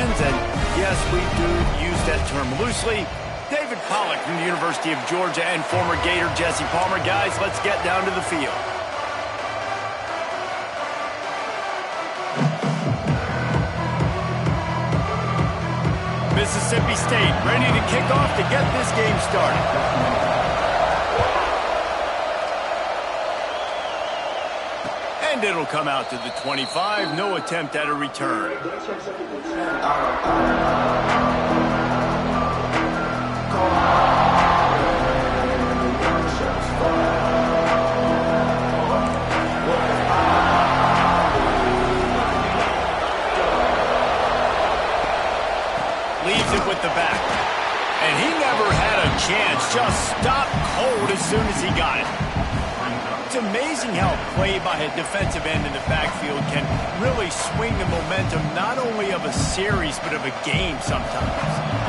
And yes, we do use that term loosely. David Pollack from the University of Georgia and former Gator Jesse Palmer. Guys, let's get down to the field. Mississippi State ready to kick off to get this game started. And it'll come out to the 25. No attempt at a return. Leaves it with the back. And he never had a chance. Just stopped cold as soon as he got it. It's amazing how play by a defensive end in the backfield can really swing the momentum not only of a series but of a game sometimes.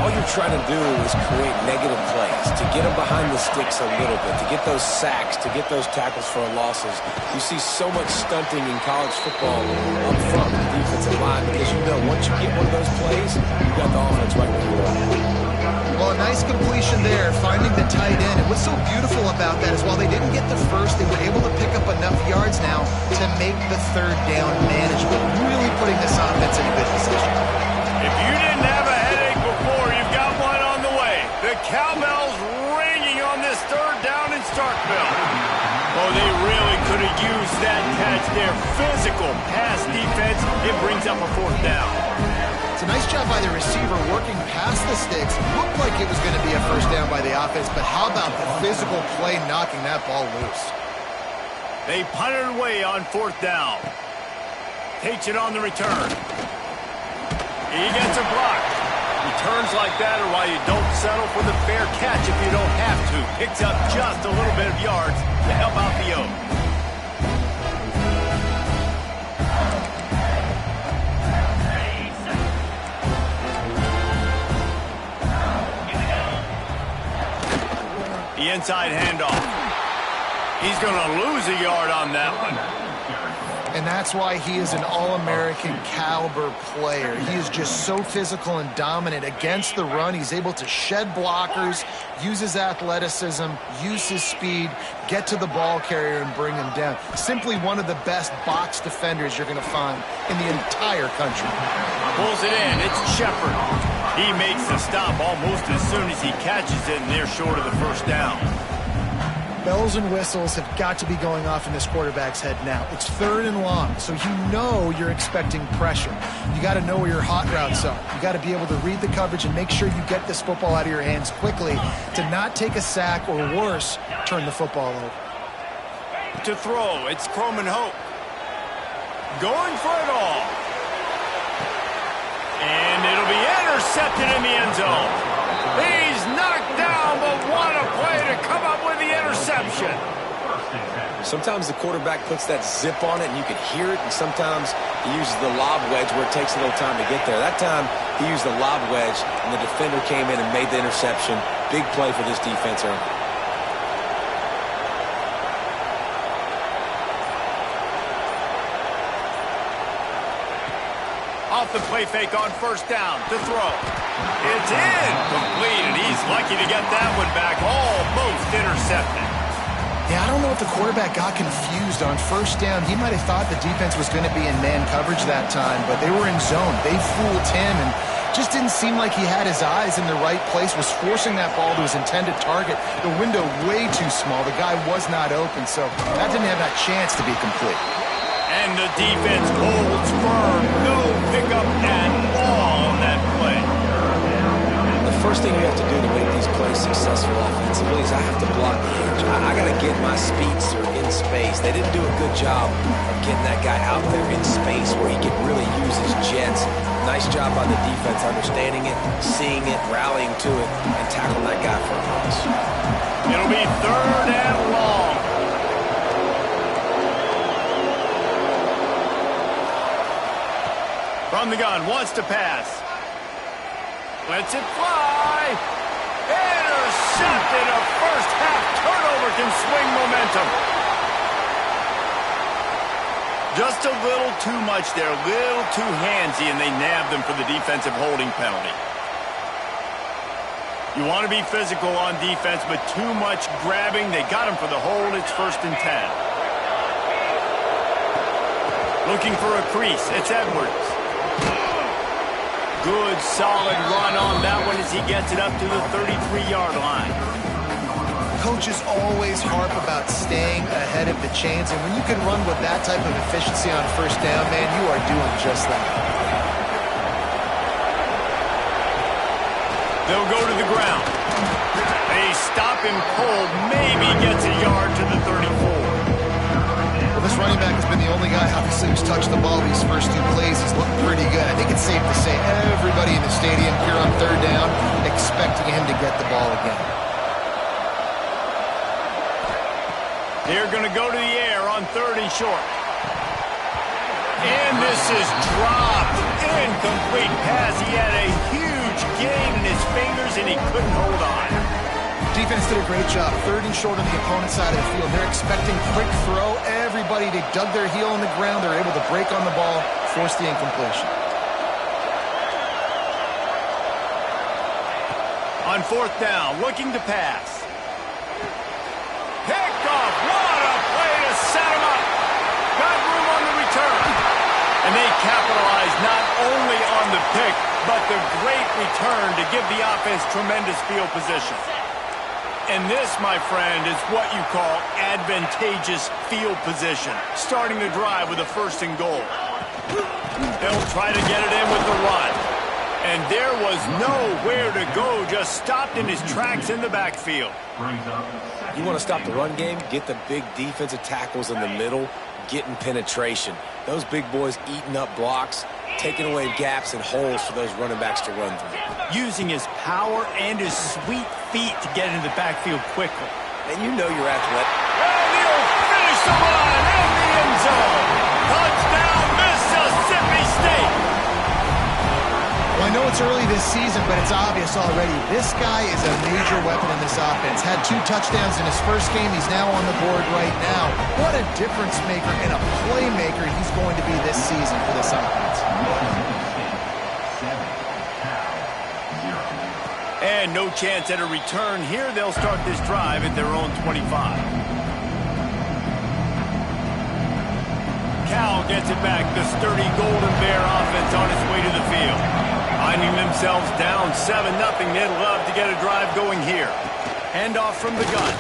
All you're trying to do is create negative plays, to get them behind the sticks a little bit, to get those sacks, to get those tackles for losses. You see so much stunting in college football up front with the defensive line because you know once you get one of those plays, you've got the offense right where you are. Well, a nice completion there, finding the tight end. And what's so beautiful about that is while they didn't get the first, they were able to pick up enough yards now to make the third down manageable, really putting this offense in a good position. If you didn't have a headache before, you've got one on the way. The cowbell's ringing on this third down in Starkville. Oh, they really could have used that catch there. Physical pass defense. It brings up a fourth down. It's a nice job by the receiver working past the sticks. Looked like it was going to be a first down by the offense, but how about the physical play knocking that ball loose? They punted away on fourth down. Takes it on the return. He gets a block. Returns like that are why you don't settle for the fair catch if you don't have to. Picks up just a little bit of yards to help out the O. The inside handoff. He's going to lose a yard on that one. And that's why he is an All-American caliber player. He is just so physical and dominant against the run. He's able to shed blockers, use his athleticism, use his speed, get to the ball carrier and bring him down. Simply one of the best box defenders you're going to find in the entire country. Pulls it in. It's Shepard. He makes the stop almost as soon as he catches it, and they're short of the first down. Bells and whistles have got to be going off in this quarterback's head now. It's third and long, so you know you're expecting pressure. You got to know where your hot routes are. You got to be able to read the coverage and make sure you get this football out of your hands quickly to not take a sack or worse, turn the football over. To throw, it's Croman Hope. Going for it all. And it'll be intercepted in the end zone. He's knocked down, but what a play to come up with the interception. Sometimes the quarterback puts that zip on it and you can hear it, and sometimes he uses the lob wedge where it takes a little time to get there. That time he used the lob wedge and the defender came in and made the interception. Big play for this defense early. Off the play fake on first down to throw. It's incomplete, and he's lucky to get that one back. Almost intercepted. Yeah, I don't know if the quarterback got confused on first down. He might have thought the defense was going to be in man coverage that time, but they were in zone. They fooled him and just didn't seem like he had his eyes in the right place, was forcing that ball to his intended target. The window way too small. The guy was not open, so that didn't have that chance to be complete. And the defense holds firm. No pickup at all on that play. The first thing you have to do to make these plays successful offensively is I have to block the edge. I got to get my speedster in space. They didn't do a good job of getting that guy out there in space where he could really use his jets. Nice job by the defense understanding it, seeing it, rallying to it, and tackling that guy for a loss. It'll be third and long. From the gun, wants to pass. Lets it fly. Intercepted. A first half turnover can swing momentum. Just a little too much there, a little too handsy, and they nabbed them for the defensive holding penalty. You want to be physical on defense, but too much grabbing. They got him for the hold. It's 1st and 10. Looking for a crease. It's Edwards. Good, solid run on that one as he gets it up to the 33-yard line. Coaches always harp about staying ahead of the chains, and when you can run with that type of efficiency on 1st down, man, you are doing just that. They'll go to the ground. They stop him cold, maybe gets a yard to the 34. Well, this running back has been the only guy, obviously, who's touched the ball these first 2 plays. He's looked pretty good. I think it's safe to say everybody in the stadium here on 3rd down expecting him to get the ball again. They're going to go to the air on 3rd and short. And this is dropped. Incomplete pass. He had a huge gain in his fingers, and he couldn't hold on. Defense did a great job. 3rd and short on the opponent's side of the field. They're expecting quick throw. Everybody, they dug their heel on the ground. They're able to break on the ball, force the incompletion. On 4th down, looking to pass. Picked off. What a play to set him up. Got room on the return. And they capitalize not only on the pick, but the great return to give the offense tremendous field position. And this, my friend, is what you call advantageous field position. Starting the drive with a 1st and goal. They'll try to get it in with the run. And there was nowhere to go, just stopped in his tracks in the backfield. You want to stop the run game? Get the big defensive tackles in the middle, getting penetration. Those big boys eating up blocks, taking away gaps and holes for those running backs to run through. Using his power and his sweet feet to get into the backfield quickly. And you know you're athletic. And he'll finish the run in the end zone. Touchdown, Mississippi State. Well, I know it's early this season, but it's obvious already. This guy is a major weapon in this offense. Had 2 touchdowns in his first game. He's now on the board right now. What a difference maker and a playmaker he's going to be this season for this offense. And no chance at a return here. They'll start this drive at their own 25. Cal gets it back. The sturdy Golden Bear offense on its way to the field. Finding themselves down 7-0. They'd love to get a drive going here. Handoff from the gun.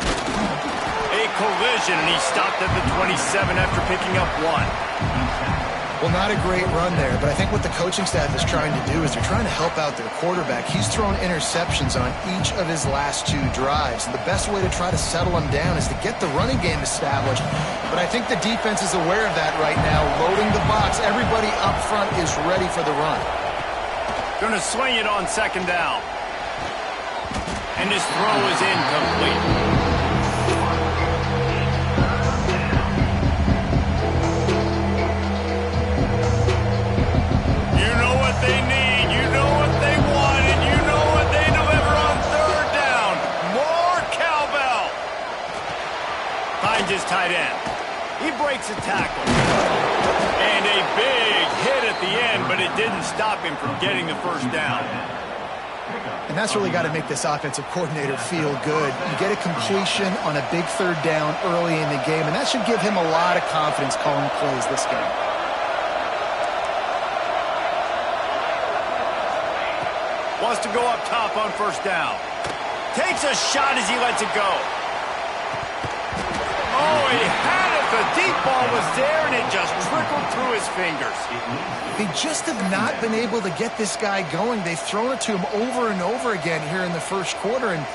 A collision, and he stopped at the 27 after picking up 1. Well, not a great run there, but I think what the coaching staff is trying to do is they're trying to help out their quarterback. He's thrown interceptions on each of his last 2 drives. And the best way to try to settle him down is to get the running game established. But I think the defense is aware of that right now, loading the box. Everybody up front is ready for the run. Going to swing it on 2nd down. And his throw is incomplete. You know what they need, you know what they want, and you know what they deliver on 3rd down. More cowbell. Finds his tight end. He breaks a tackle. And a big hit at the end, but it didn't stop him from getting the 1st down. And that's really got to make this offensive coordinator feel good. You get a completion on a big 3rd down early in the game, and that should give him a lot of confidence calling plays this game. Wants to go up top on 1st down. Takes a shot as he lets it go. Oh, he had it. The deep ball was there, and it just trickled through his fingers. They just have not been able to get this guy going. They've thrown it to him over and over again here in the 1st quarter, and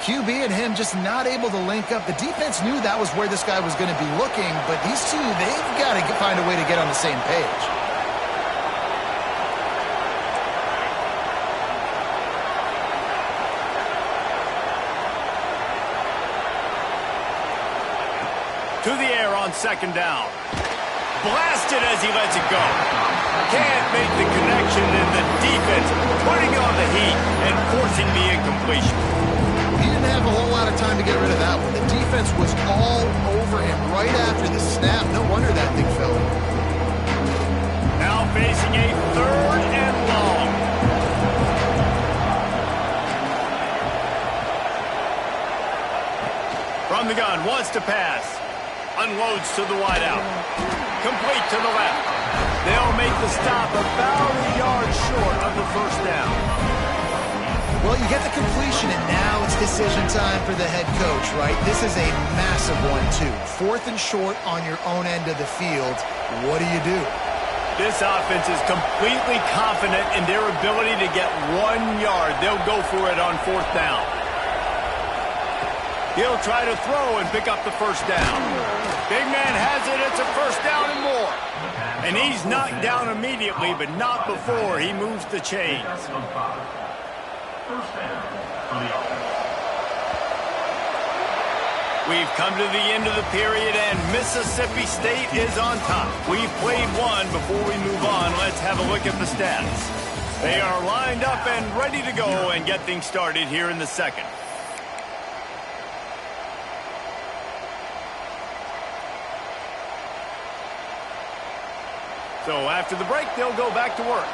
QB and him just not able to link up. The defense knew that was where this guy was going to be looking, but these two, they've got to find a way to get on the same page. To the air on 2nd down. Blasted as he lets it go. Can't make the connection, and the defense putting on the heat and forcing the incompletion. He didn't have a whole lot of time to get rid of that one. The defense was all over him right after the snap. No wonder that thing fell. facing a 3rd and long. From the gun, wants to pass. Unloads to the wideout. Complete to the left. They'll make the stop about a yard short of the first down. Well, you get the completion, and now it's decision time for the head coach, right? This is a massive one, too. 4th and short on your own end of the field. What do you do? This offense is completely confident in their ability to get 1 yard. They'll go for it on 4th down. He'll try to throw and pick up the first down. Big man has it. It's a first down and more. And he's knocked down immediately, but not before he moves the chains. We've come to the end of the period, and Mississippi State is on top. We've played one. Before we move on, let's have a look at the stats. They are lined up and ready to go and get things started here in the second. So after the break, they'll go back to work.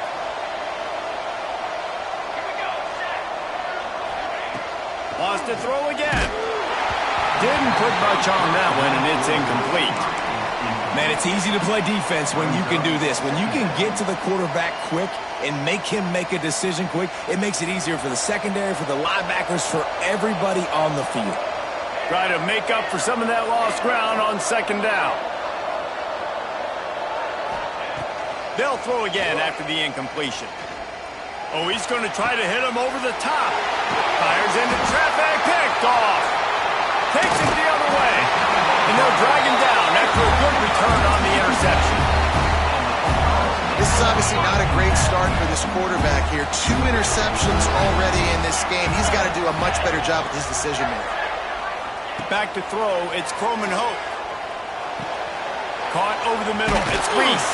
Wants to throw again. Didn't put much on that one, and it's incomplete. Man, it's easy to play defense when you can do this. When you can get to the quarterback quick and make him make a decision quick, it makes it easier for the secondary, for the linebackers, for everybody on the field. Try to make up for some of that lost ground on 2nd down. They'll throw again after the incompletion. Oh, he's going to try to hit him over the top. Fires into traffic, picked off. Takes it the other way. And they'll drag him down after a good return on the interception. This is obviously not a great start for this quarterback here. 2 interceptions already in this game. He's got to do a much better job with his decision-making. Back to throw, it's Croman Hope. Caught over the middle, it's Reese.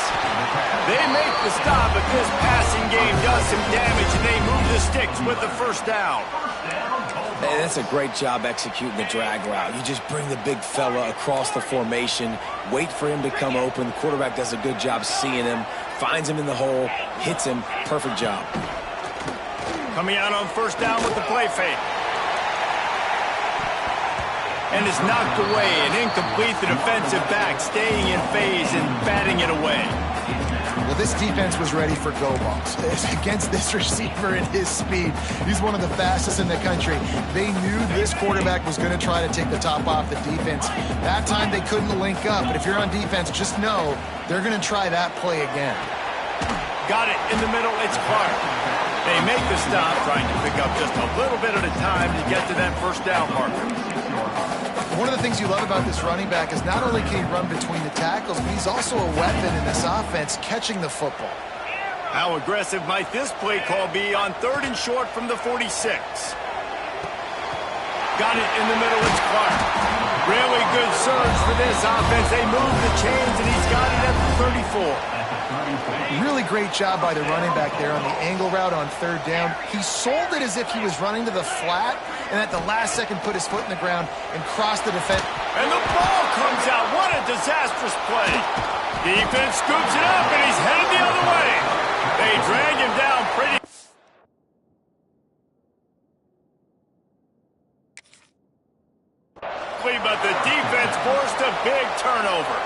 They make the stop, but this passing game does some damage, and they move the sticks with the first down. Hey, that's a great job executing the drag route. You just bring the big fella across the formation, wait for him to come open. The quarterback does a good job seeing him, finds him in the hole, hits him. Perfect job. Coming out on 1st down with the play fake. And it's knocked away and incomplete. The defensive back staying in phase and batting it away. Well, this defense was ready for go balls. Against this receiver and his speed, he's one of the fastest in the country. They knew this quarterback was going to try to take the top off the defense. That time they couldn't link up, but if you're on defense, just know they're going to try that play again. Got it in the middle, it's Clark. They make the stop, trying to pick up just a little bit at a time to get to that first down marker. One of the things you love about this running back is not only can he run between the tackles, but he's also a weapon in this offense, catching the football. How aggressive might this play call be on 3rd and short from the 46? Got it in the middle, it's Clark. Really good surge for this offense. They move the chains, and he's got it at the 34. Really great job by the running back there on the angle route on 3rd down. He sold it as if he was running to the flat, and at the last second put his foot in the ground and crossed the defense. And the ball comes out. What a disastrous play. Defense scoops it up, and he's headed the other way. They drag him down pretty. But the defense forced a big turnover.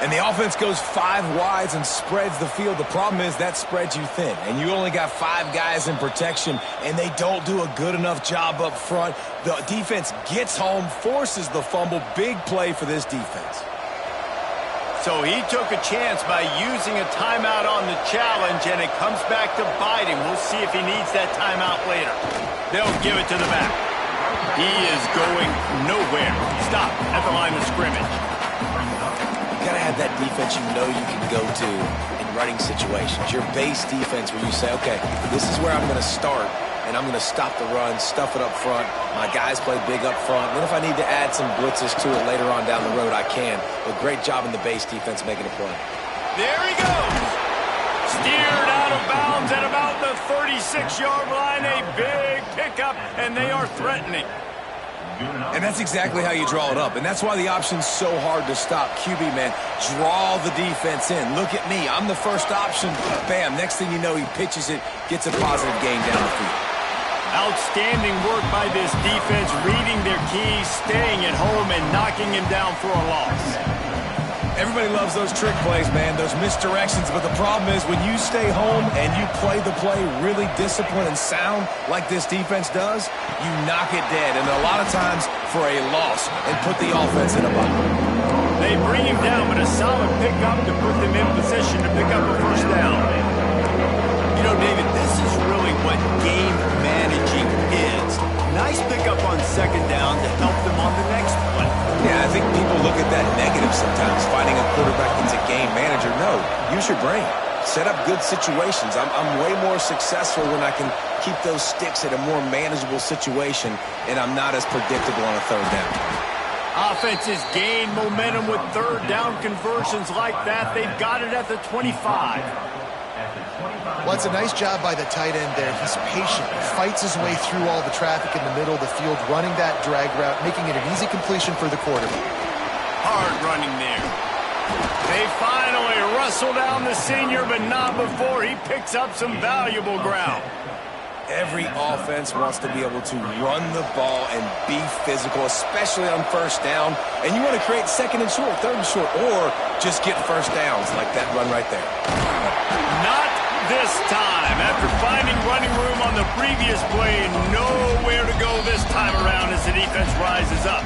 And the offense goes 5 wides and spreads the field. The problem is that spreads you thin, and you only got 5 guys in protection, and they don't do a good enough job up front. The defense gets home, forces the fumble. Big play for this defense. So he took a chance by using a timeout on the challenge, and it comes back to bite him. We'll see if he needs that timeout later. They'll give it to the back. He is going nowhere. Stop at the line of scrimmage. You got to have that defense you know you can go to in running situations. Your base defense where you say, okay, this is where I'm going to start, and I'm going to stop the run, stuff it up front. My guys play big up front. Then if I need to add some blitzes to it later on down the road, I can. But great job in the base defense making a play. There he goes. Steered out of bounds at about the 36-yard line. A big pickup, and they are threatening. And that's exactly how you draw it up. And that's why the option's so hard to stop. QB, man, draw the defense in. Look at me. I'm the first option. Bam. Next thing you know, he pitches it, gets a positive gain down the field. Outstanding work by this defense, reading their keys, staying at home, and knocking him down for a loss. Everybody loves those trick plays, man, those misdirections, but the problem is when you stay home and you play the play really disciplined and sound like this defense does, you knock it dead, and a lot of times for a loss, and put the offense in a bind. They bring him down, but a solid pickup to put them in position to pick up a first down. You know, David, this is really what game managing is. Nice pickup on second down to help them on the next play. Yeah, I think people look at that negative sometimes, finding a quarterback that's a game manager. No, use your brain. Set up good situations. I'm way more successful when I can keep those sticks at a more manageable situation, and I'm not as predictable on a third down. Offenses gain momentum with third down conversions like that. They've got it at the 25. Well, it's a nice job by the tight end there. He's patient. He fights his way through all the traffic in the middle of the field, running that drag route, making it an easy completion for the quarterback. Hard running there. They finally wrestle down the senior, but not before he picks up some valuable ground. Every offense wants to be able to run the ball and be physical, especially on first down. And you want to create second and short, third and short, or just get first downs like that run right there. Not this time. After finding running room on the previous play, nowhere to go this time around as the defense rises up.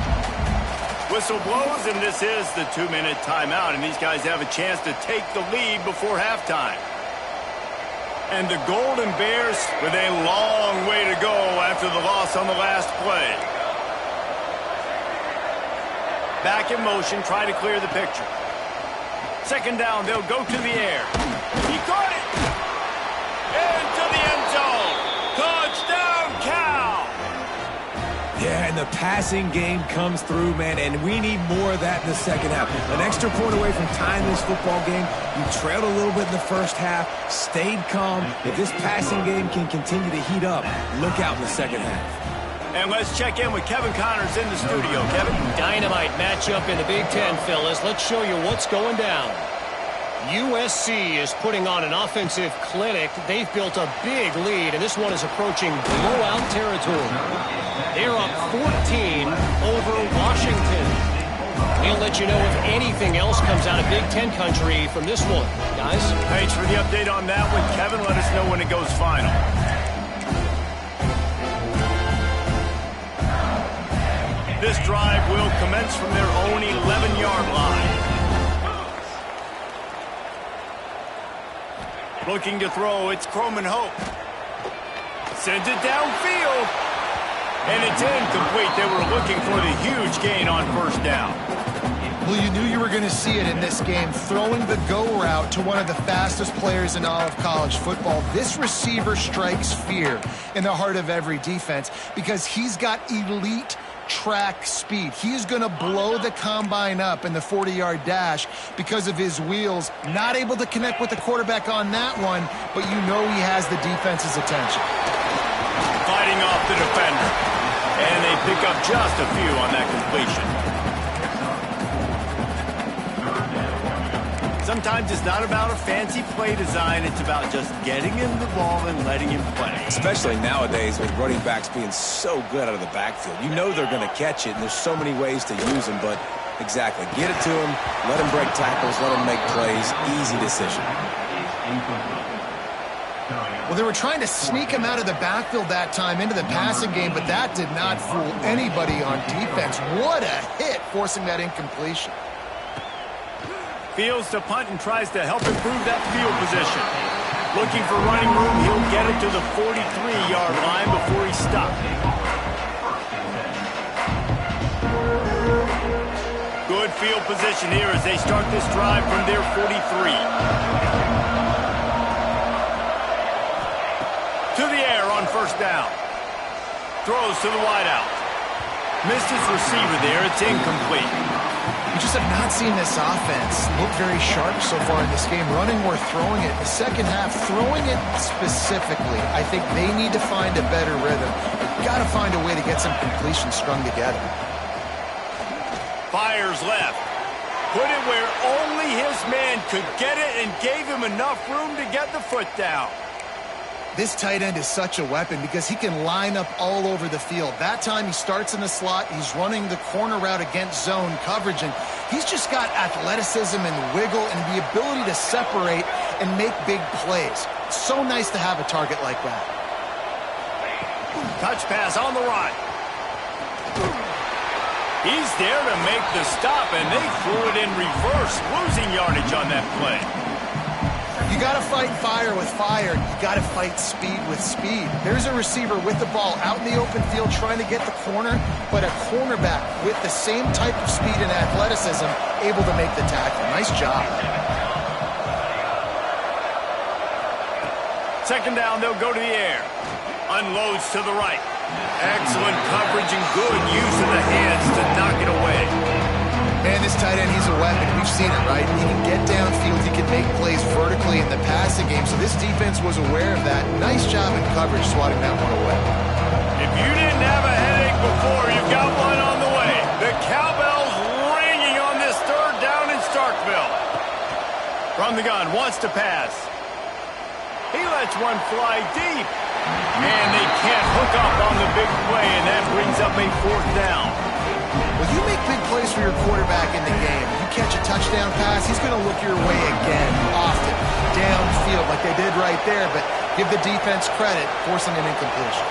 Whistle blows, and this is the 2-minute timeout, and these guys have a chance to take the lead before halftime. And the Golden Bears with a long way to go after the loss on the last play. Back in motion, try to clear the picture. Second down, they'll go to the air. He caught it! Into the end zone! Touchdown, Cal! Yeah, and the passing game comes through, man, and we need more of that in the second half. An extra point away from tying this football game. You trailed a little bit in the first half, stayed calm. If this passing game can continue to heat up, look out in the second half. And let's check in with Kevin Connors in the studio. Kevin? Dynamite matchup in the Big Ten, fellas. Let's show you what's going down. USC is putting on an offensive clinic. They've built a big lead, and this one is approaching blowout territory. They're up 14 over Washington. We'll let you know if anything else comes out of Big Ten country from this one. Guys? Thanks for the update on that one, Kevin. Let us know when it goes final. This drive will commence from their own 11-yard line. Looking to throw, it's Croman Hope. Sends it downfield. And it's incomplete. They were looking for the huge gain on first down. Well, you knew you were going to see it in this game, throwing the go route to one of the fastest players in all of college football. This receiver strikes fear in the heart of every defense because he's got elite track speed. He's going to blow the combine up in the 40-yard dash because of his wheels. Not able to connect with the quarterback on that one, but you know he has the defense's attention. Fighting off the defender. And they pick up just a few on that completion. Sometimes it's not about a fancy play design. It's about just getting him the ball and letting him play. Especially nowadays with running backs being so good out of the backfield. You know they're going to catch it, and there's so many ways to use them. But exactly, get it to him, let him break tackles, let him make plays. Easy decision. Well, they were trying to sneak him out of the backfield that time into the passing game, but that did not fool anybody on defense. What a hit, forcing that incompletion. Fields to punt and tries to help improve that field position. Looking for running room, he'll get it to the 43-yard line before he stopped. Good field position here as they start this drive from their 43. To the air on first down. Throws to the wideout. Missed his receiver there. It's incomplete. You just have not seen this offense look very sharp so far in this game, running or throwing it. The second half, throwing it specifically, I think they need to find a better rhythm. Got to find a way to get some completion strung together. Fires left. Put it where only his man could get it and gave him enough room to get the foot down. This tight end is such a weapon because he can line up all over the field. That time he starts in the slot, he's running the corner route against zone coverage, and he's just got athleticism and wiggle and the ability to separate and make big plays. It's so nice to have a target like that. Touch pass on the run. He's there to make the stop, and they threw it in reverse, losing yardage on that play. You got to fight fire with fire. You got to fight speed with speed. There's a receiver with the ball out in the open field trying to get the corner, but a cornerback with the same type of speed and athleticism able to make the tackle. Nice job. Second down, they'll go to the air. Unloads to the right. Excellent coverage and good use of the hands to knock it away. Man, this tight end, he's a weapon. We've seen it, right? He can get downfield. He can make plays vertically in the passing game. So this defense was aware of that. Nice job in coverage swatting that one away. If you didn't have a headache before, you've got one on the way. The cowbell's ringing on this third down in Starkville. From the gun, wants to pass. He lets one fly deep. And they can't hook up on the big play, and that brings up a fourth down. Well, you make big plays for your quarterback in the game. You catch a touchdown pass, he's going to look your way again, often, downfield like they did right there, but give the defense credit, forcing an incompletion.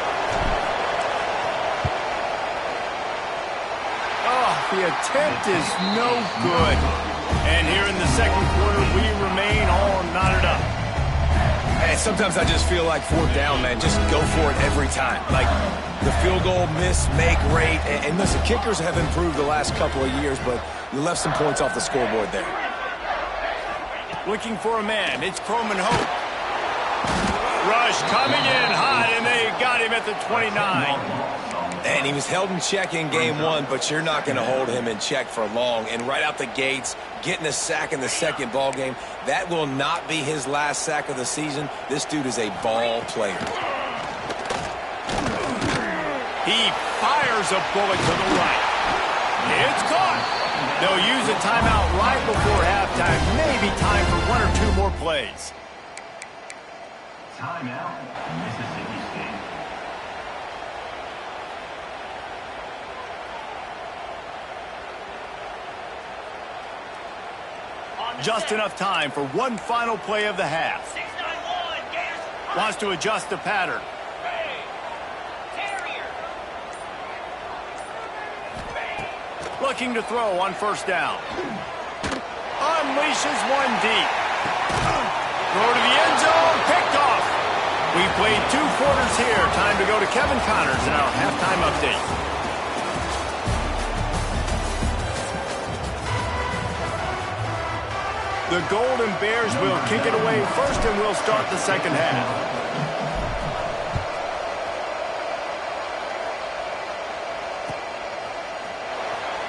Oh, the attempt is no good. And here in the second quarter, we remain all knotted up. Hey, sometimes I just feel like fourth down, man. Just go for it every time. Like the field goal, miss, make, rate. And listen, kickers have improved the last couple of years, but you left some points off the scoreboard there. Looking for a man. It's Croman Hope. Rush coming in hot, and they got him at the 29. And he was held in check in game one, but you're not going to hold him in check for long. And right out the gates, getting a sack in the second ball game, that will not be his last sack of the season. This dude is a ball player. He fires a bullet to the right. It's caught. They'll use a timeout right before halftime. Maybe time for one or two more plays. Timeout, Mississippi State. Just enough time for one final play of the half. Wants to adjust the pattern. Looking to throw on first down. Unleashes one deep. Throw to the end zone. Picked off. We played 2 quarters here. Time to go to Kevin Connors in our halftime update. The Golden Bears will kick it away first, and we'll start the second half.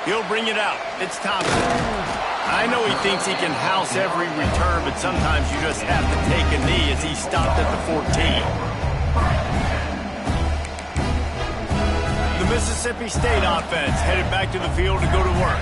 He'll bring it out. It's Thompson. I know he thinks he can house every return, but sometimes you just have to take a knee as he stopped at the 14. The Mississippi State offense headed back to the field to go to work.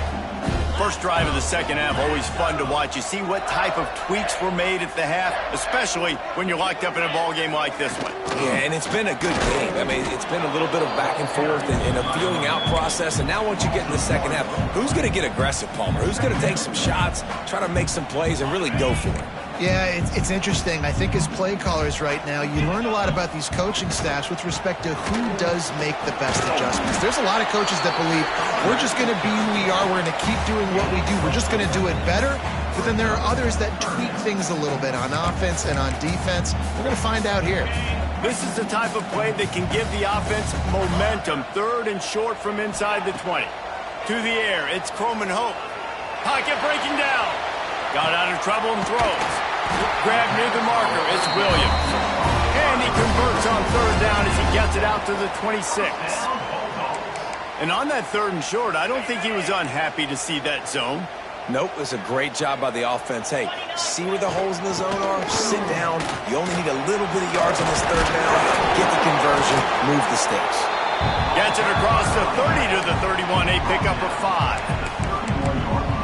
First drive of the second half, always fun to watch. You see what type of tweaks were made at the half, especially when you're locked up in a ball game like this one. Yeah, and it's been a good game. I mean, it's been a little bit of back and forth and a feeling out process. And now once you get in the second half, who's going to get aggressive, Palmer? Who's going to take some shots, try to make some plays, and really go for it? Yeah, it's interesting. I think as play callers right now, you learn a lot about these coaching staffs with respect to who does make the best adjustments. There's a lot of coaches that believe we're just going to be who we are. We're going to keep doing what we do. We're just going to do it better. But then there are others that tweak things a little bit on offense and on defense. We're going to find out here. This is the type of play that can give the offense momentum. Third and short from inside the 20. To the air, it's Croman Hope. Pocket breaking down. Got out of trouble and throws. Grabbed near the marker, it's Williams. And he converts on third down as he gets it out to the 26. And on that third and short, I don't think he was unhappy to see that zone. Nope, it's a great job by the offense. Hey, see where the holes in the zone are? Sit down. You only need a little bit of yards on this third down. Get the conversion. Move the sticks. Gets it across the 30 to the 31, a pickup of 5.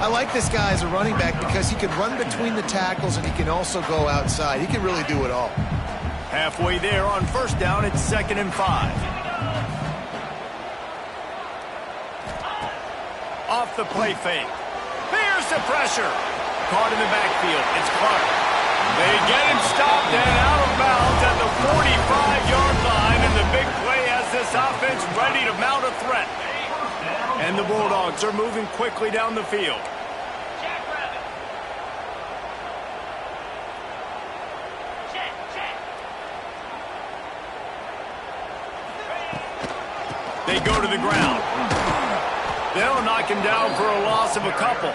I like this guy as a running back because he can run between the tackles and he can also go outside. He can really do it all. Halfway there on first down, it's 2nd and 5. Off the play fake. Here's the pressure. Caught in the backfield. It's Clark. They get him stopped and out of bounds at the 45-yard line, and the big play has this offense ready to mount a threat. And the Bulldogs are moving quickly down the field. They go to the ground. They'll knock him down for a loss of a couple.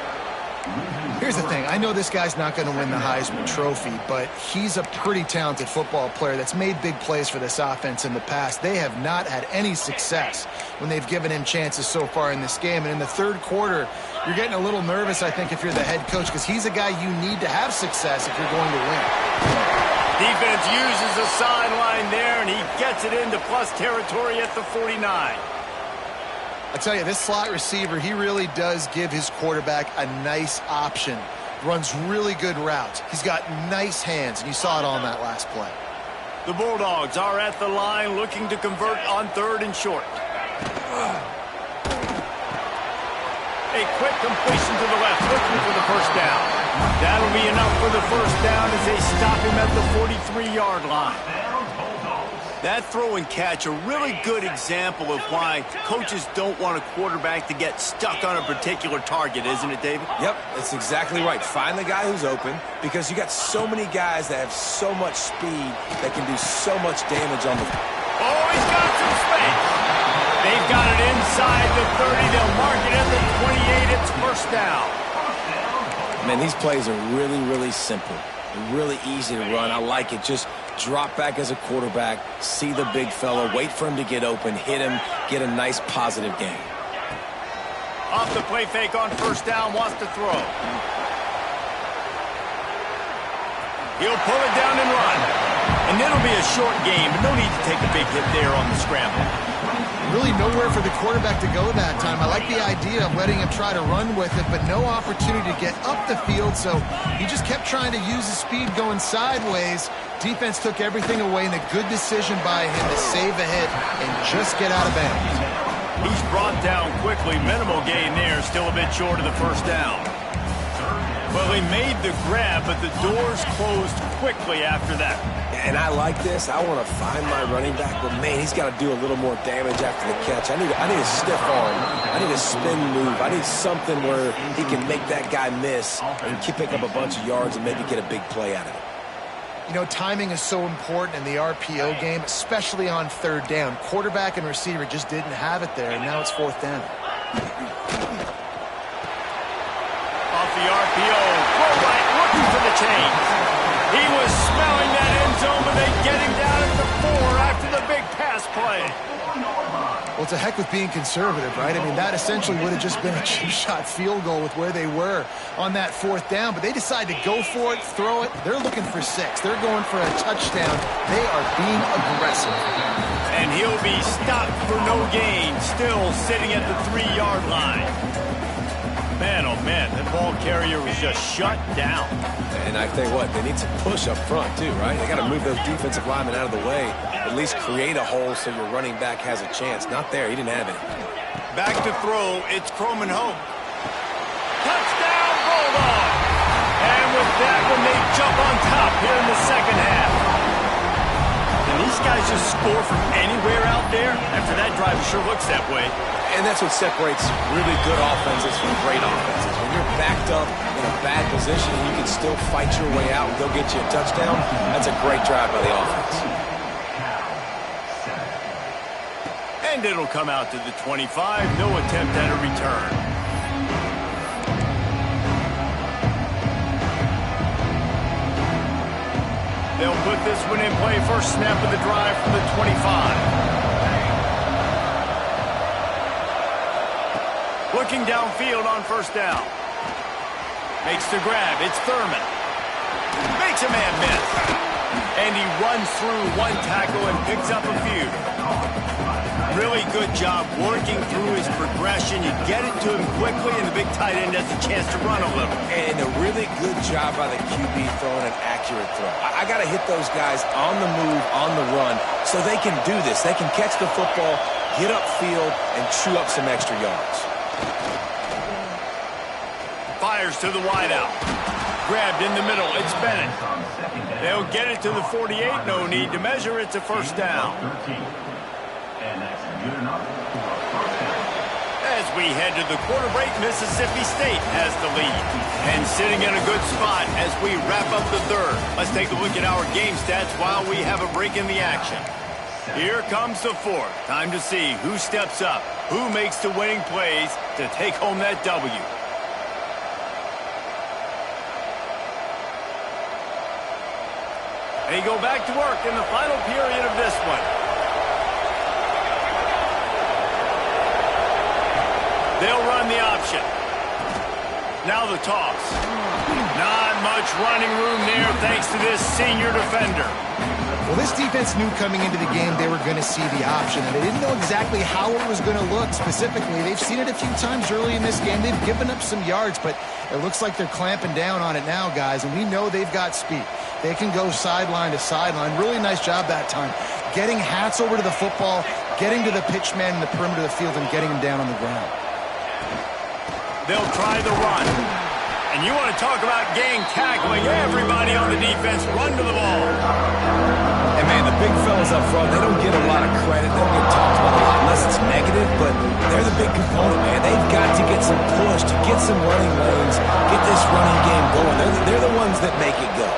Here's the thing. I know this guy's not going to win the Heisman Trophy, but he's a pretty talented football player that's made big plays for this offense in the past. They have not had any success when they've given him chances so far in this game. And in the third quarter, you're getting a little nervous, I think, if you're the head coach, because he's a guy you need to have success if you're going to win. Defense uses the sideline there, and he gets it into plus territory at the 49. I tell you, this slot receiver, he really does give his quarterback a nice option. Runs really good routes. He's got nice hands, and you saw it on that last play. The Bulldogs are at the line looking to convert on 3rd and short. A quick completion to the left, looking for the first down. That'll be enough for the first down as they stop him at the 43-yard line. That throw and catch, a really good example of why coaches don't want a quarterback to get stuck on a particular target, isn't it, David? Yep, that's exactly right. Find the guy who's open, because you got so many guys that have so much speed that can do so much damage on the... Oh, he's got some space. They've got it inside the 30. They'll mark it at the 28. It's first down. Man, these plays are really, really simple. Really easy to run. I like it. Just drop back as a quarterback, see the big fella, wait for him to get open, hit him, get a nice positive gain. Off the play fake on first down, wants to throw. He'll pull it down and run. And it'll be a short game, but no need to take a big hit there on the scramble. Really nowhere for the quarterback to go that time. I like the idea of letting him try to run with it, but no opportunity to get up the field, so he just kept trying to use his speed going sideways. Defense took everything away, and a good decision by him to save a hit and just get out of bounds. He's brought down quickly. Minimal gain there, still a bit short of the first down. Well, he made the grab, but the doors closed quickly after that. And I like this. I want to find my running back, but man, he's got to do a little more damage after the catch. I need a stiff arm. I need a spin move. I need something where he can make that guy miss and pick up a bunch of yards and maybe get a big play out of it. You know, timing is so important in the RPO game, especially on 3rd down. Quarterback and receiver just didn't have it there, and now it's 4th down. Off the RPO, throw right, looking for the change. He was smelling that end zone, but they get him down at the 4 after the big pass play. Well, it's a heck with being conservative, right? I mean, that essentially would have just been a cheap-shot field goal with where they were on that 4th down, but they decide to go for it, throw it. They're looking for 6. They're going for a touchdown. They are being aggressive. And he'll be stopped for no gain, still sitting at the 3-yard line. Man, oh man, that ball carrier was just shut down. And I tell you what, they need to push up front too, right? They got to move those defensive linemen out of the way, at least create a hole so your running back has a chance. Not there, he didn't have it. Back to throw, it's Croman Hope. Touchdown, Bulldogs! And with that one, they jump on top here in the second half. And these guys just score from anywhere out there. After that drive, it sure looks that way. And that's what separates really good offenses from great offenses. When you're backed up in a bad position and you can still fight your way out and go get you a touchdown, that's a great drive by the offense. And it'll come out to the 25. No attempt at a return. They'll put this one in play. First snap of the drive from the 25. Looking downfield on first down. Makes the grab. It's Thurman. Makes a man miss. And he runs through one tackle and picks up a few. Really good job working through his progression. You get it to him quickly, and the big tight end has a chance to run a little. And a really good job by the QB throwing an accurate throw. I got to hit those guys on the move, on the run, so they can do this. They can catch the football, get upfield, and chew up some extra yards. Fires to the wideout. Grabbed in the middle. It's Bennett. They'll get it to the 48. No need to measure. It's a first down. And that's good enough for a first down. As we head to the quarter break, Mississippi State has the lead. And sitting in a good spot as we wrap up the third. Let's take a look at our game stats while we have a break in the action. Here comes the fourth. Time to see who steps up, who makes the winning plays to take home that W. They go back to work in the final period of this one. They'll run the option. Now the toss. Not much running room there thanks to this senior defender. Well, this defense knew coming into the game they were going to see the option, and they didn't know exactly how it was going to look specifically. They've seen it a few times early in this game. They've given up some yards, but it looks like they're clamping down on it now, guys, and we know they've got speed. They can go sideline to sideline. Really nice job that time. Getting Hats over to the football, getting to the pitch man in the perimeter of the field, and getting him down on the ground. They'll try the run. And you want to talk about gang tackling. Everybody on the defense run to the ball. And, man, the big fellas up front, they don't get a lot of credit. They don't get talked about a lot unless it's negative, but they're the big component, man. They've got to get some push, to get some running lanes, get this running game going. They're the ones that make it go.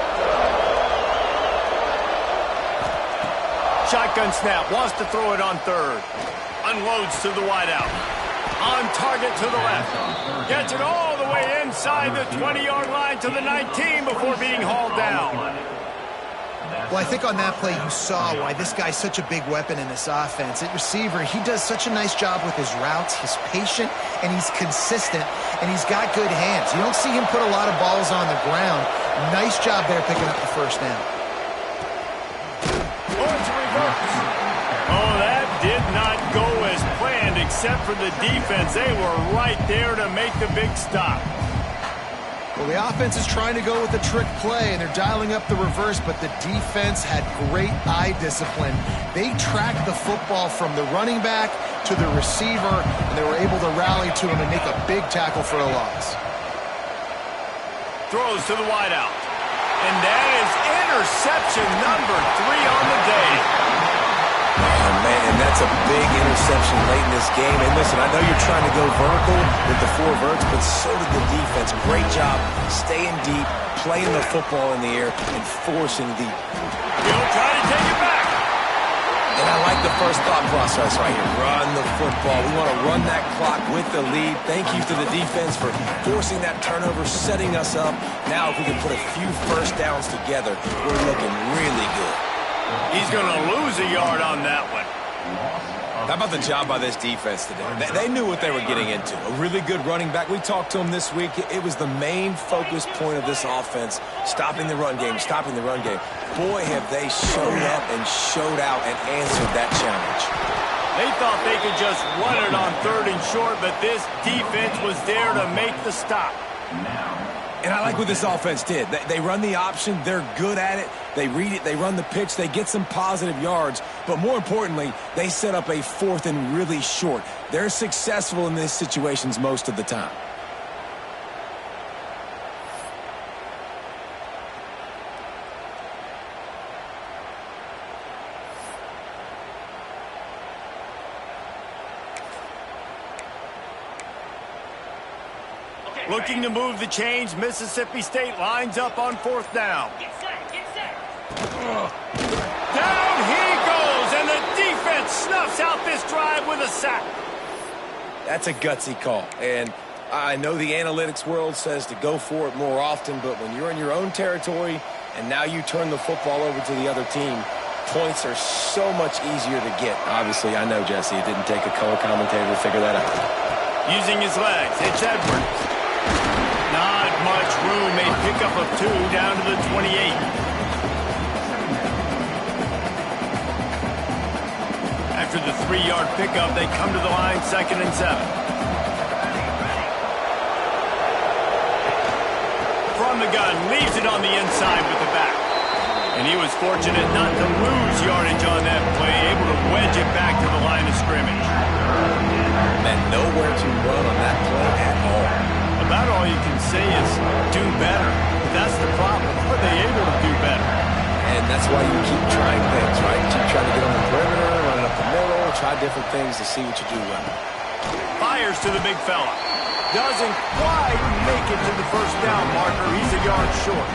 Shotgun snap, wants to throw it on third. Unloads to the wideout. On target to the left. Gets it all the way inside the 20-yard line to the 19 before being hauled down. Well, I think on that play you saw why this guy's such a big weapon in this offense. At receiver, he does such a nice job with his routes. He's patient, and he's consistent, and he's got good hands. You don't see him put a lot of balls on the ground. Nice job there picking up the first down. Oh, that did not go as planned, except for the defense. They were right there to make the big stop. Well, the offense is trying to go with the trick play, and they're dialing up the reverse, but the defense had great eye discipline. They tracked the football from the running back to the receiver, and they were able to rally to him and make a big tackle for a loss. Throws to the wideout. And that is interception number 3 on the day. Oh, man, and that's a big interception late in this game. And listen, I know you're trying to go vertical with the 4 verts, but so did the defense. Great job staying deep, playing the football in the air, and forcing the... He'll try to take it back. And I like the first thought process right here. Run the football. We want to run that clock with the lead. Thank you to the defense for forcing that turnover, setting us up. Now if we can put a few first downs together, we're looking really good. He's going to lose a yard on that one. How about the job by this defense today? They knew what they were getting into. A really good running back. We talked to him this week. It was the main focus point of this offense, stopping the run game, stopping the run game. Boy, have they showed up and showed out and answered that challenge. They thought they could just run it on 3rd and short, but this defense was there to make the stop. And I like what this offense did. They run the option. They're good at it. They read it. They run the pitch. They get some positive yards. But more importantly, they set up a 4th and really short. They're successful in these situations most of the time. Looking to move the chains, Mississippi State lines up on 4th down. Get set, get set. Down he goes, and the defense snuffs out this drive with a sack. That's a gutsy call. And I know the analytics world says to go for it more often, but when you're in your own territory and now you turn the football over to the other team, points are so much easier to get. Obviously, I know, Jesse, it didn't take a color commentator to figure that out. Using his legs, it's Edwards. Not much room, a pickup of 2 down to the 28. After After the 3-yard pickup, they come to the line 2nd and 7. From the gun, leaves it on the inside with the back. And he was fortunate not to lose yardage on that play, able to wedge it back to the line of scrimmage. And nowhere to run on that play at all. About all you can say is do better. But that's the problem. Are they able to do better? And that's why you keep trying things, right? Keep trying to get on the perimeter, run it up the middle, try different things to see what you do well. Fires to the big fella. Doesn't quite make it to the first down marker. He's a yard short.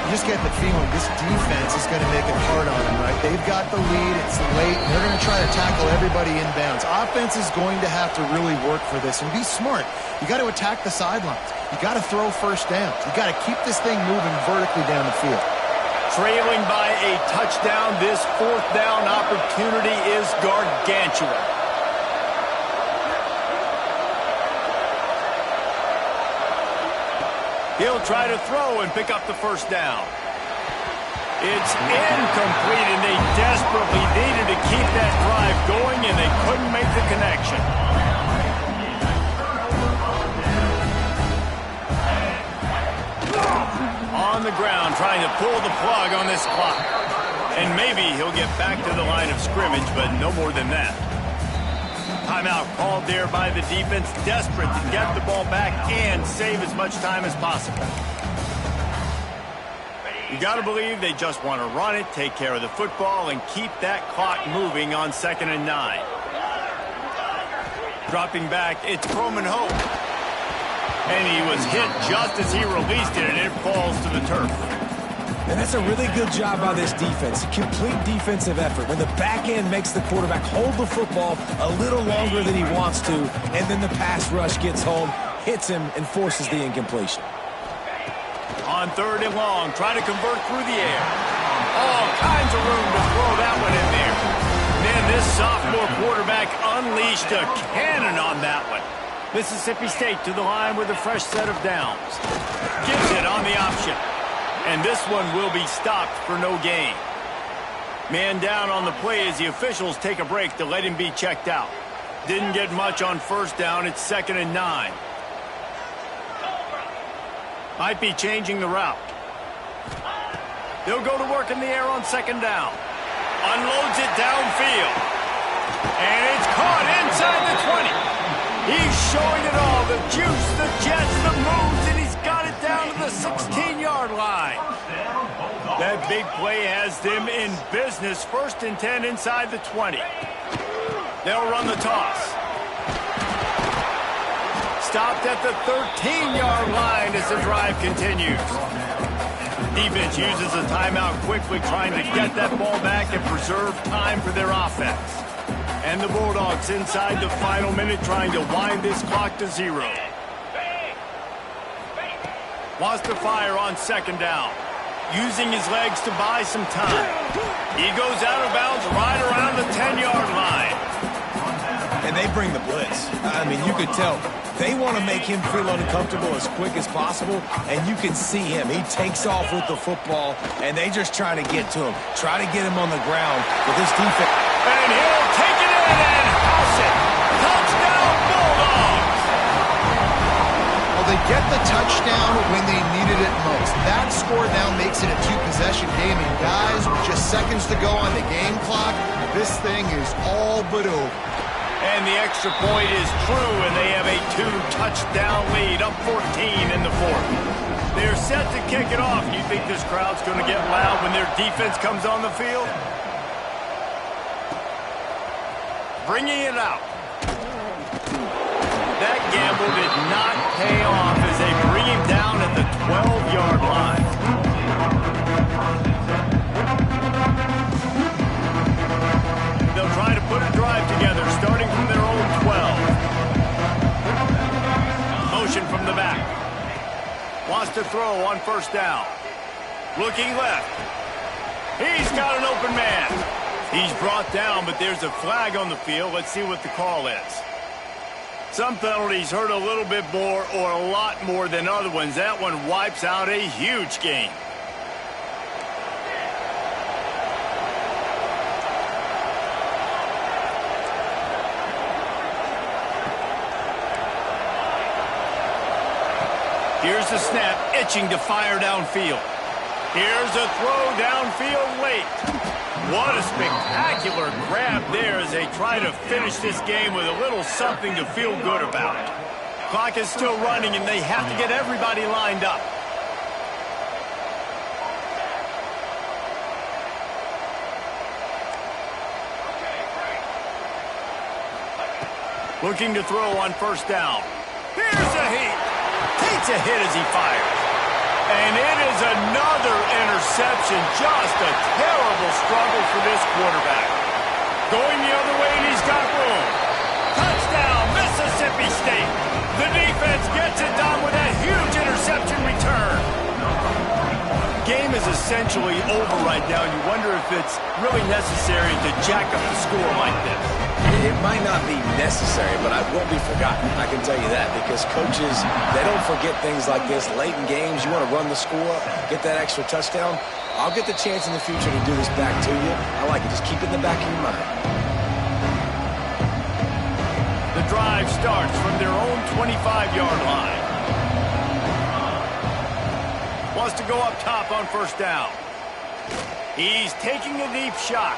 You just get the feeling this defense is going to make it hard on them, right? They've got the lead. It's late. And they're going to try to tackle everybody inbounds. Offense is going to have to really work for this and be smart. You got to attack the sidelines. You got to throw first downs. You got to keep this thing moving vertically down the field. Trailing by a touchdown, this 4th down opportunity is gargantuan. He'll try to throw and pick up the first down. It's incomplete, and they desperately needed to keep that drive going, and they couldn't make the connection. On the ground, trying to pull the plug on this clock. And maybe he'll get back to the line of scrimmage, but no more than that. Timeout called there by the defense, desperate to get the ball back and save as much time as possible. You got to believe they just want to run it, take care of the football, and keep that clock moving on 2nd and 9. Dropping back, it's Croman Hope. And he was hit just as he released it, and it falls to the turf. And that's a really good job by this defense. A complete defensive effort. When the back end makes the quarterback hold the football a little longer than he wants to, and then the pass rush gets home, hits him, and forces the incompletion. On 3rd and long, trying to convert through the air. All kinds of room to throw that one in there. Man, this sophomore quarterback unleashed a cannon on that one. Mississippi State to the line with a fresh set of downs. Gives it on the option. And this one will be stopped for no gain. Man down on the play as the officials take a break to let him be checked out. Didn't get much on first down. It's 2nd and 9. Might be changing the route. They'll go to work in the air on 2nd down. Unloads it downfield. And it's caught inside the 20. He's showing it all. The juice, the jets, the moves, and he's got it down to the 16-yard line. That big play has them in business. 1st and 10 inside the 20. They'll run the toss. Stopped at the 13-yard line as the drive continues. Defense uses a timeout quickly, trying to get that ball back and preserve time for their offense. And the Bulldogs inside the final minute, trying to wind this clock to 0. Wants to fire on 2nd down. Using his legs to buy some time. He goes out of bounds right around the 10-yard line. And they bring the blitz. I mean, you could tell they want to make him feel uncomfortable as quick as possible, and you can see him. He takes off with the football, and they just try to get to him. Try to get him on the ground with this defense. And he'll take it in and house it. Touchdown, Bulldogs! Well, they get the touchdown when they needed it most. That score now makes it a 2-possession game. And guys, with just seconds to go on the game clock, this thing is all but over. And the extra point is true, and they have a 2-touchdown lead, up 14 in the 4th. They're set to kick it off. Do you think this crowd's going to get loud when their defense comes on the field? Bringing it out. That gamble did not pay off as they bring him down at the 12-yard line. They'll try to put a drive together, starting from their own 12. Motion from the back. Wants to throw on 1st down. Looking left. He's got an open man. He's brought down, but there's a flag on the field. Let's see what the call is. Some penalties hurt a little bit more or a lot more than other ones. That one wipes out a huge game. Here's the snap, itching to fire downfield. Here's a throw downfield late. What a spectacular grab there as they try to finish this game with a little something to feel good about. Clock is still running, and they have to get everybody lined up. Looking to throw on first down. Here's a heat. Takes a hit as he fires. And it is another interception. Just a terrible struggle for this quarterback. Going the other way, and he's got room. Touchdown, Mississippi State. The defense gets it done with that huge interception return. Game is essentially over right now. You wonder if it's really necessary to jack up the score like this. It might not be necessary, but it won't be forgotten. I can tell you that, because coaches, they don't forget things like this. Late in games, you want to run the score, get that extra touchdown. I'll get the chance in the future to do this back to you. I like it. Just keep it in the back of your mind. The drive starts from their own 25-yard line. Wants to go up top on first down. He's taking a deep shot.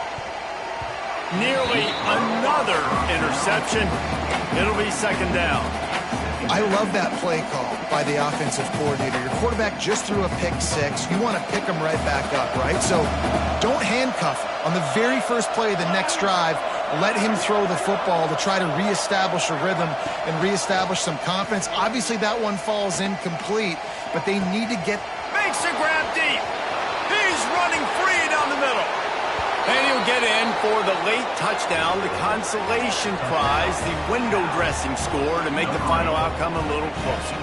Nearly another interception. It'll be second down. I love that play call by the offensive coordinator. Your quarterback just threw a pick six. You want to pick him right back up, right? So don't handcuff him. On the very first play of the next drive, let him throw the football to try to reestablish a rhythm and reestablish some confidence. Obviously, that one falls incomplete, but they need to get... Makes a grab deep. He's running free down the middle. And he'll get in for the late touchdown, the consolation prize, the window dressing score to make the final outcome a little closer.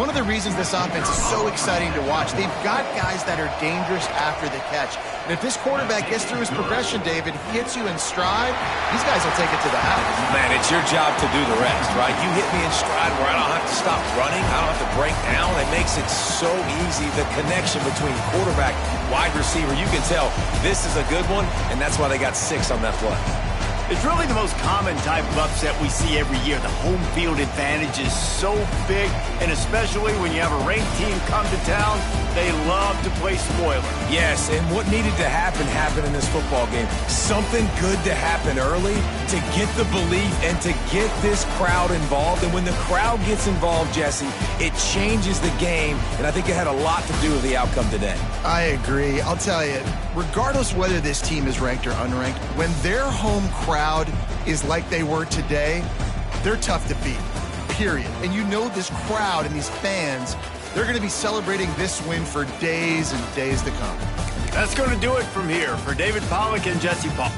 One of the reasons this offense is so exciting to watch, they've got guys that are dangerous after the catch. And if this quarterback gets through his progression, David, he hits you in stride, these guys will take it to the house. Man, it's your job to do the rest, right? You hit me in stride where I don't have to stop running. I don't have to break down. It makes it so easy. The connection between quarterback, wide receiver, you can tell this is a good one, and that's why they got 6 on that play. It's really the most common type of upset we see every year. The home field advantage is so big, and especially when you have a ranked team come to town, they love to play spoiler. Yes, and what needed to happen happened in this football game. Something good to happen early to get the belief and to get this crowd involved. And when the crowd gets involved, Jesse, it changes the game, and I think it had a lot to do with the outcome today. I agree. I'll tell you, regardless whether this team is ranked or unranked, when their home crowd is like they were today, they're tough to beat, period. And you know this crowd and these fans, they're going to be celebrating this win for days and days to come. That's going to do it from here. For David Pollack and Jesse Paul,